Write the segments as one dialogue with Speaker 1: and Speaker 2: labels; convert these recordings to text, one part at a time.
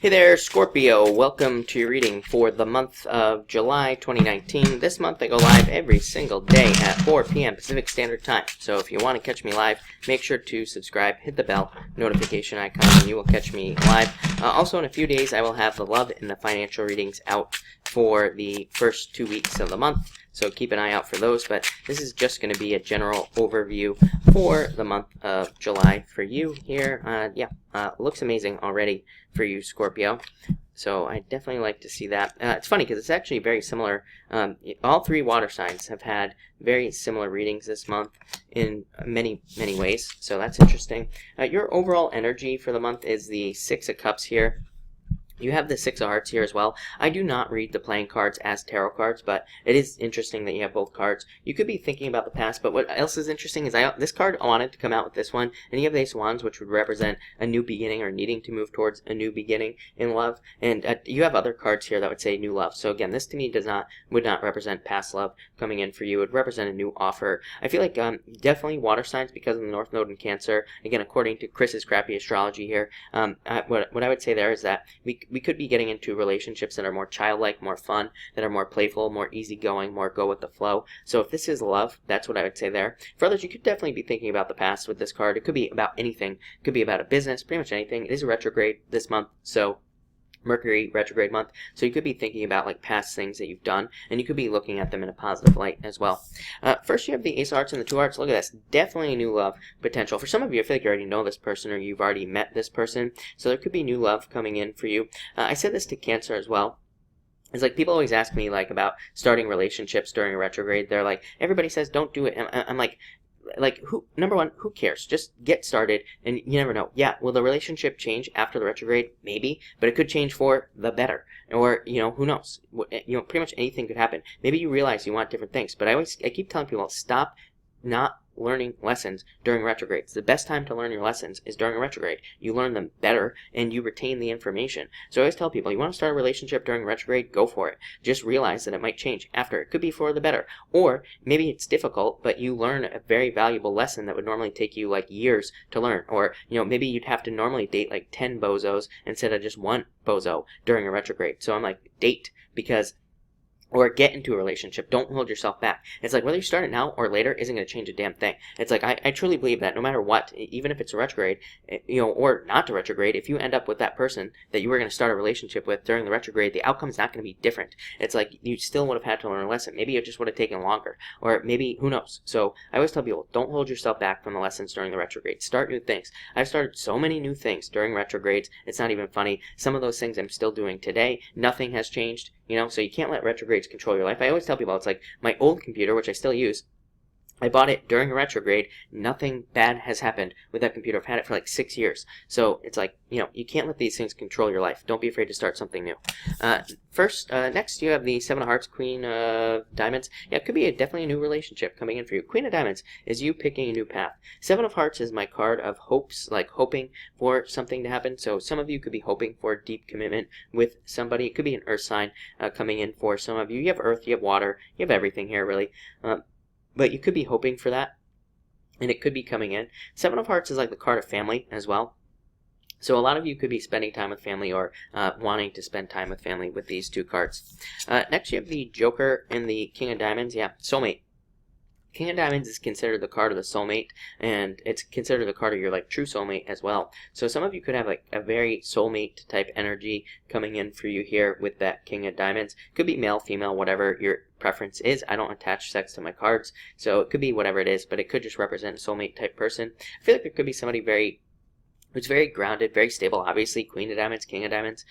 Speaker 1: Hey there, Scorpio. Welcome to your reading for the month of July 2019. This month I go live every single day at 4 p.m. Pacific Standard Time. So if you want to catch me live, make sure to subscribe, hit the bell notification icon, and you will catch me live. Also, in a few days, I will have the love and the financial readings out for the first 2 weeks of the month. So keep an eye out for those, but this is just going to be a general overview for the month of July for you here. Looks amazing already for you, Scorpio. So I definitely like to see that. It's funny because it's actually very similar. All three water signs have had very similar readings this month in many ways. So that's interesting. Your overall energy for the month is the Six of Cups here. You have the Six of Hearts here as well. I do not read the playing cards as tarot cards, but it is interesting that you have both cards. You could be thinking about the past, but what else is interesting is this card wanted to come out with this one, and you have the Ace of Wands, which would represent a new beginning or needing to move towards a new beginning in love. And you have other cards here that would say new love. So again, this to me would not represent past love coming in for you. It would represent a new offer. I feel like definitely water signs because of the North Node in Cancer. Again, according to Chris's crappy astrology here, what I would say there is that we could be getting into relationships that are more childlike, more fun, that are more playful, more easygoing, more go with the flow. So if this is love, that's what I would say there. For others, you could definitely be thinking about the past with this card. It could be about anything. It could be about a business, pretty much anything. It is a retrograde this month, so Mercury retrograde month, so you could be thinking about like past things that you've done, and you could be looking at them in a positive light as well. First, you have the Ace of Hearts and the Two of Hearts. Look at this, definitely a new love potential. For some of you, I feel like you already know this person or you've already met this person, so there could be new love coming in for you. I said this to Cancer as well. It's like people always ask me like about starting relationships during a retrograde. They're like, everybody says don't do it. I'm like, number one, who cares? Just get started, and you never know. Yeah, will the relationship change after the retrograde? Maybe, but it could change for the better. Or, who knows? Pretty much anything could happen. Maybe you realize you want different things, but I keep telling people, stop not learning lessons during retrogrades. The best time to learn your lessons is during a retrograde. You learn them better and you retain the information. So I always tell people, you want to start a relationship during retrograde, go for it. Just realize that it might change after. It could be for the better. Or maybe it's difficult, but you learn a very valuable lesson that would normally take you like years to learn. Or, maybe you'd have to normally date like 10 bozos instead of just one bozo during a retrograde. So I'm like, date, or get into a relationship. Don't hold yourself back. It's like whether you start it now or later isn't going to change a damn thing. It's like I truly believe that no matter what, even if it's a retrograde, or not a retrograde, if you end up with that person that you were going to start a relationship with during the retrograde, the outcome's not going to be different. It's like you still would have had to learn a lesson. Maybe it just would have taken longer, or maybe, who knows. So I always tell people, don't hold yourself back from the lessons during the retrograde. Start new things. I've started so many new things during retrogrades. It's not even funny. Some of those things I'm still doing today. Nothing has changed. So you can't let retrogrades control your life. I always tell people, it's like my old computer, which I still use. I bought it during a retrograde. Nothing bad has happened with that computer. I've had it for like 6 years. So it's like, you can't let these things control your life. Don't be afraid to start something new. Next you have the Seven of Hearts, Queen of Diamonds. Yeah, it could be definitely a new relationship coming in for you. Queen of Diamonds is you picking a new path. Seven of Hearts is my card of hopes, like hoping for something to happen. So some of you could be hoping for a deep commitment with somebody. It could be an earth sign coming in for some of you. You have earth, you have water, you have everything here really. But you could be hoping for that, and it could be coming in. Seven of Hearts is like the card of family as well. So a lot of you could be spending time with family or wanting to spend time with family with these two cards. Next, you have the Joker and the King of Diamonds. Yeah, soulmate. King of Diamonds is considered the card of the soulmate, and it's considered the card of your true soulmate as well. So some of you could have like a very soulmate type energy coming in for you here with that King of Diamonds. Could be male, female, whatever your preference is. I don't attach sex to my cards, so it could be whatever it is, but it could just represent a soulmate type person. I feel like there could be somebody who's very grounded, very stable. Obviously, Queen of Diamonds, King of Diamonds.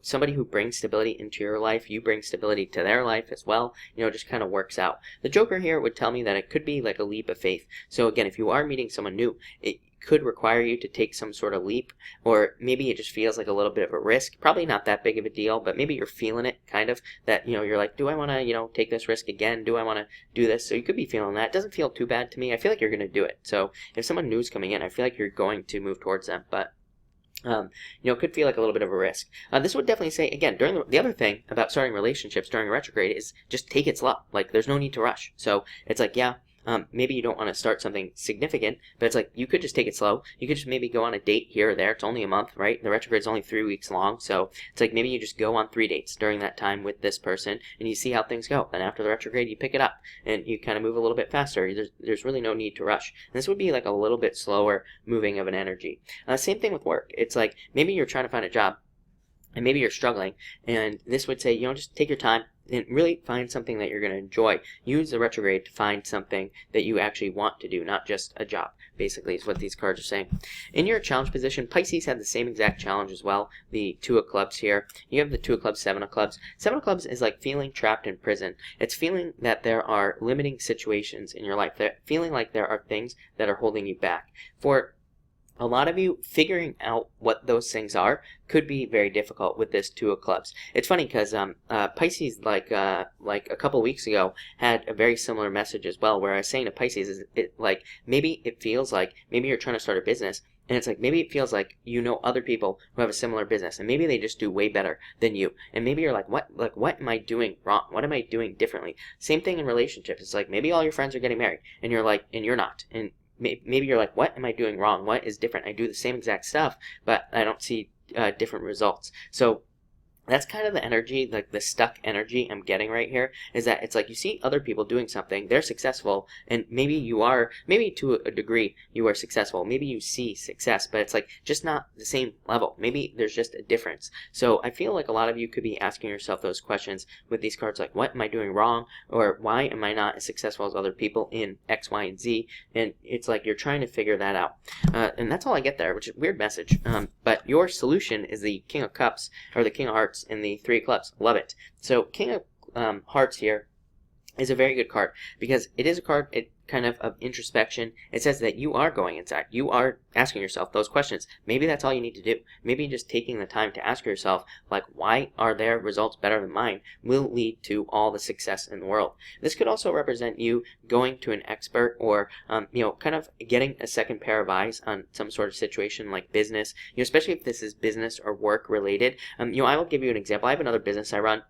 Speaker 1: Somebody who brings stability into your life. You bring stability to their life as well. It just kind of works out. The Joker here would tell me that it could be like a leap of faith. So again, if you are meeting someone new, it could require you to take some sort of leap, or maybe it just feels like a little bit of a risk. Probably not that big of a deal, but maybe you're feeling it kind of, that you're like, do I want to take this risk again? Do I want to do this? So you could be feeling that. It doesn't feel too bad to me. I feel like you're going to do it. So if someone new is coming in, I feel like you're going to move towards them, but it could feel like a little bit of a risk. This would definitely say, again, during the other thing about starting relationships during retrograde is just take it slow. Like, there's no need to rush. So it's like, yeah, maybe you don't want to start something significant, but it's like you could just take it slow. You could just maybe go on a date here or there. It's only a month, right? The retrograde's only 3 weeks long, so it's like maybe you just go on 3 dates during that time with this person, and you see how things go. Then after the retrograde, you pick it up, and you kind of move a little bit faster. There's really no need to rush. And this would be like a little bit slower moving of an energy. Same thing with work. It's like maybe you're trying to find a job, and maybe you're struggling, and this would say, just take your time and really find something that you're going to enjoy. Use the retrograde to find something that you actually want to do, not just a job, basically, is what these cards are saying. In your challenge position, Pisces had the same exact challenge as well, the Two of Clubs here. You have the Two of Clubs, Seven of Clubs. Seven of Clubs is like feeling trapped in prison. It's feeling that there are limiting situations in your life, feeling like there are things that are holding you back. For a lot of you, figuring out what those things are could be very difficult with this Two of Clubs. It's funny because Pisces, like a couple weeks ago, had a very similar message as well, where I was saying to Pisces, maybe it feels like maybe you're trying to start a business, and it's like maybe it feels like other people who have a similar business, and maybe they just do way better than you, and maybe you're like, what am I doing wrong? What am I doing differently? Same thing in relationships. It's like maybe all your friends are getting married, and you're like, and you're not, and maybe you're like, what am I doing wrong? What is different? I do the same exact stuff, but I don't see different results. So that's kind of the energy, like the stuck energy I'm getting right here, is that it's like you see other people doing something, they're successful, and maybe to a degree you are successful, maybe you see success, but it's like just not the same level. Maybe there's just a difference. So I feel like a lot of you could be asking yourself those questions with these cards, like what am I doing wrong, or why am I not as successful as other people in X, Y, and Z, and it's like you're trying to figure that out. And that's all I get there, which is a weird message, but your solution is the King of Cups, or the King of Hearts, in the Three of Clubs. Love it. So King of Hearts here is a very good card because it is a card kind of introspection. It says that you are going inside. You are asking yourself those questions. Maybe that's all you need to do. Maybe just taking the time to ask yourself, like, why are their results better than mine, will lead to all the success in the world. This could also represent you going to an expert, or kind of getting a second pair of eyes on some sort of situation like business, especially if this is business or work related. I will give you an example. I have another business I run,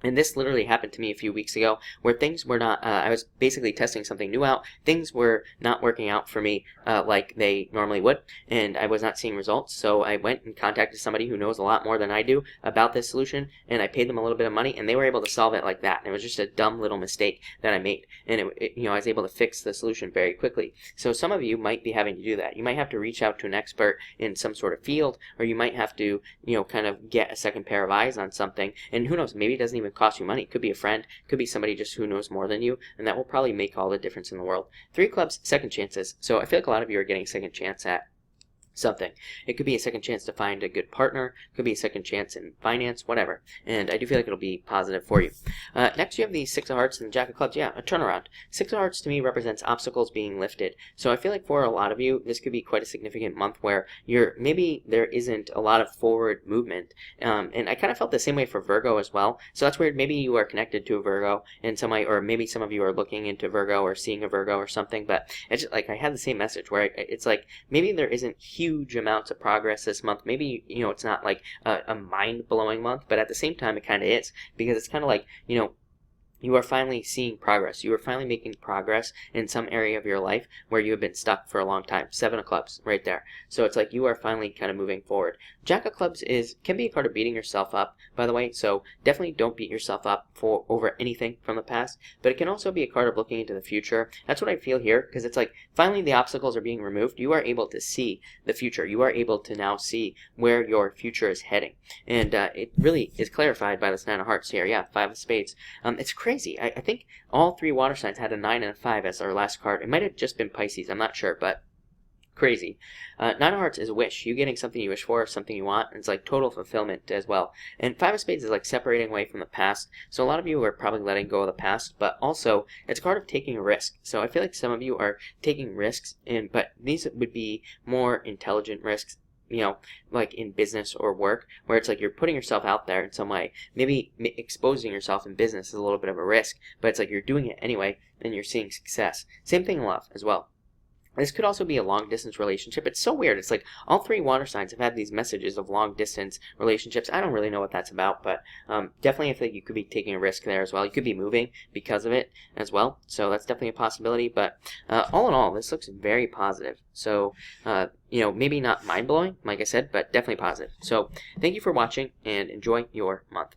Speaker 1: and this literally happened to me a few weeks ago, where things were not, I was basically testing something new out. Things were not working out for me like they normally would, and I was not seeing results. So I went and contacted somebody who knows a lot more than I do about this solution, and I paid them a little bit of money, and they were able to solve it like that. And it was just a dumb little mistake that I made, and I was able to fix the solution very quickly. So some of you might be having to do that. You might have to reach out to an expert in some sort of field, or you might have to, kind of get a second pair of eyes on something, and who knows, maybe it doesn't even cost you money. It could be a friend, could be somebody just who knows more than you, and that will probably make all the difference in the world. Three of Clubs, second chances. So I feel like a lot of you are getting a second chance at something. It could be a second chance to find a good partner, could be a second chance in finance, whatever. And I do feel like it'll be positive for you. Next you have the Six of Hearts and the Jack of Clubs. Yeah, a turnaround. Six of Hearts to me represents obstacles being lifted. So I feel like for a lot of you, this could be quite a significant month where maybe there isn't a lot of forward movement. And I kind of felt the same way for Virgo as well. So that's weird. Maybe you are connected to a Virgo in some way, or maybe some of you are looking into Virgo or seeing a Virgo or something. But it's just like I had the same message where it's like maybe there isn't huge amounts of progress this month. Maybe it's not like a mind-blowing month, but at the same time it kind of is, because it's kind of like you are finally seeing progress. You are finally making progress in some area of your life where you have been stuck for a long time. Seven of Clubs right there. So it's like you are finally kind of moving forward. Jack of Clubs can be a card of beating yourself up, by the way. So definitely don't beat yourself up over anything from the past. But it can also be a card of looking into the future. That's what I feel here, because it's like finally the obstacles are being removed. You are able to see the future. You are able to now see where your future is heading. And it really is clarified by this Nine of Hearts here. Yeah, Five of Spades. It's crazy. I think all three water signs had a 9 and a 5 as our last card. It might have just been Pisces. I'm not sure, but crazy. Nine of Hearts is a wish. You getting something you wish for, something you want. And it's like total fulfillment as well. And Five of Spades is like separating away from the past. So a lot of you are probably letting go of the past, but also it's a card of taking a risk. So I feel like some of you are taking risks, but these would be more intelligent risks, like in business or work, where it's like you're putting yourself out there in some way. Maybe exposing yourself in business is a little bit of a risk, but it's like you're doing it anyway, and you're seeing success. Same thing in love as well. This could also be a long-distance relationship. It's so weird. It's like all three water signs have had these messages of long-distance relationships. I don't really know what that's about, but definitely I think you could be taking a risk there as well. You could be moving because of it as well, so that's definitely a possibility. But all in all, this looks very positive. So, maybe not mind-blowing, like I said, but definitely positive. So thank you for watching, and enjoy your month.